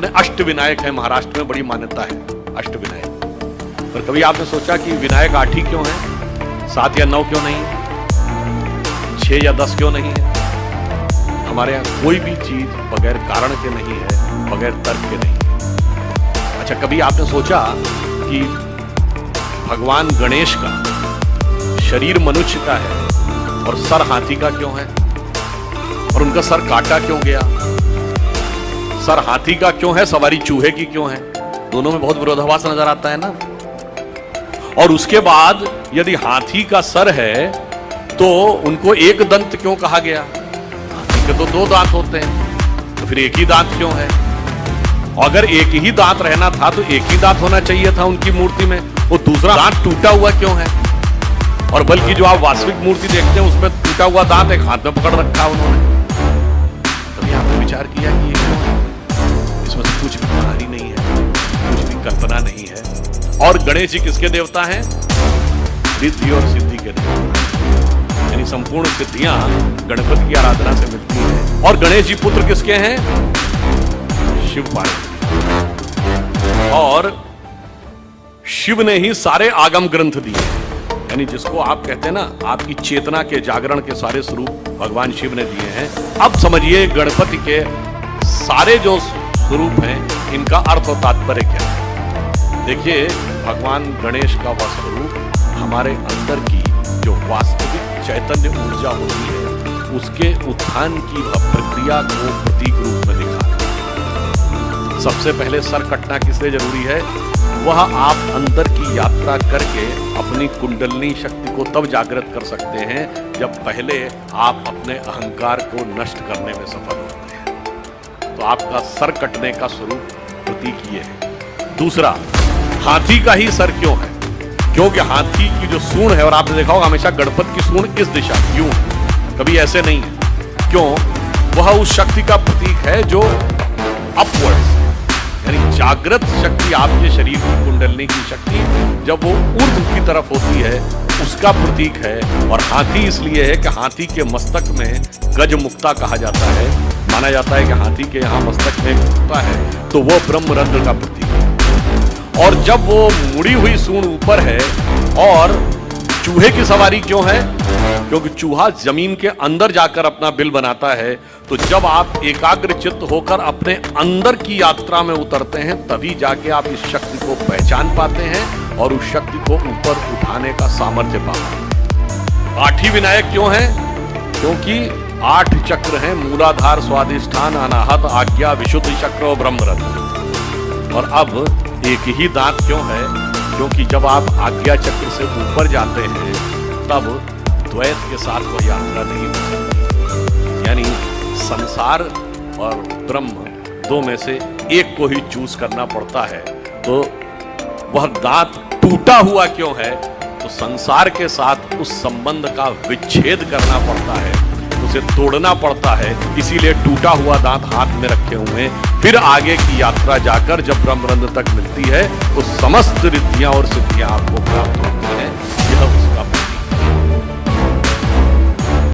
अपने अष्टविनायक है, महाराष्ट्र में बड़ी मान्यता है अष्टविनायक। पर कभी आपने सोचा कि विनायक 8 ही क्यों है, 7 या 9 क्यों नहीं है, 6 या 10 क्यों नहीं है? हमारे यहाँ कोई भी चीज बगैर कारण के नहीं है, बगैर तर्क के नहीं है। अच्छा, कभी आपने सोचा कि भगवान गणेश का शरीर मनुष्य का है और सर हाथी का क्यों है? और उनका सर काटा क्यों गया? सर हाथी का क्यों है, सवारी चूहे की क्यों है? दोनों में बहुत विरोधाभास नजर आता है ना। और उसके बाद यदि हाथी का सर है तो उनको एक दंत क्यों कहा गया? हाथी के तो 2 दांत होते हैं, तो फिर एक ही दांत क्यों है? अगर एक ही दांत रहना था तो एक ही दांत होना चाहिए था उनकी मूर्ति में, वो दूसरा दांत टूटा हुआ क्यों है? और बल्कि जो आप वास्तविक मूर्ति देखते हैं उसमें टूटा हुआ दांत एक हाथ में पकड़ रखा उन्होंने। कभी आपने विचार किया कि ये क्यों है? इसमें तो कुछ भी कहानी नहीं है, कुछ भी कल्पना नहीं है। और गणेश जी किसके देवता हैं? रिद्धि और सिद्धि के देवता, यानी संपूर्ण सिद्धियां गणपति की आराधना से मिलती हैं। और गणेश जी पुत्र किसके हैं? शिव पार्वती। और शिव ने ही सारे आगम ग्रंथ दिए, यानी जिसको आप कहते हैं ना, आपकी चेतना के जागरण के सारे स्वरूप भगवान शिव ने दिए हैं। अब समझिए गणपति के सारे जो स्वरूप हैं इनका अर्थ और तात्पर्य क्या है। देखिए, भगवान गणेश का वह स्वरूप हमारे अंदर की जो वास्तविक चैतन्य ऊर्जा होती है उसके उत्थान की वह प्रक्रिया को प्रतीक रूप में दिखा। सबसे पहले सर कटना किस लिए जरूरी है? वह आप अंदर की यात्रा करके अपनी कुंडलिनी शक्ति को तब जागृत कर सकते हैं जब पहले आप अपने अहंकार को नष्ट करने में सफल होते हैं। तो आपका सर कटने का स्वरूप प्रतीक ये है। दूसरा, हाथी का ही सर क्यों है? क्योंकि हाथी की जो सूंड है, और आपने देखा होगा हमेशा गणपति की सूंड इस दिशा क्यों, कभी ऐसे नहीं है। क्यों? वह उस शक्ति का प्रतीक है जो अपवर्ड, यानी जागृत शक्ति, आपके शरीर की कुंडलिनी की शक्ति जब वो ऊर्ध्व की तरफ होती है उसका प्रतीक है। और हाथी इसलिए है कि हाथी के मस्तक में गज मुक्ता कहा जाता है। माना जाता है कि हाथी के यहाँ मस्तक में मुक्ता है तो वो ब्रह्मरंध्र का प्रतीक है। और जब वो मुड़ी हुई सूंड ऊपर है, और चूहे की सवारी क्यों है? क्योंकि चूहा जमीन के अंदर जाकर अपना बिल बनाता है। तो जब आप एकाग्र चित्त होकर अपने अंदर की यात्रा में उतरते हैं तभी जाके आप इस शक्ति को पहचान पाते हैं और उस शक्ति को ऊपर उठाने का सामर्थ्य पाते हैं। 8 ही विनायक क्यों हैं? क्योंकि 8 चक्र हैं, मूलाधार, स्वाधिष्ठान, अनाहत, आज्ञा, विशुद्धि चक्र और ब्रह्मरंध्र। और अब एक ही दांत क्यों है? क्योंकि जब आप आज्ञा चक्र से ऊपर जाते हैं तब द्वैत के साथ वह यात्रा नहीं हो सकती, यानी संसार और ब्रह्म 2 में से एक को ही चूज करना पड़ता है। तो वह दांत टूटा हुआ क्यों है? तो संसार के साथ उस संबंध का विच्छेद करना पड़ता है, उसे तोड़ना पड़ता है। इसीलिए टूटा हुआ दांत हाथ में रखे हुए, फिर आगे की यात्रा जाकर जब ब्रह्मरंध्र तक मिलती है तो समस्त रिद्धियां और सिद्धियां आपको प्राप्त होती हैं।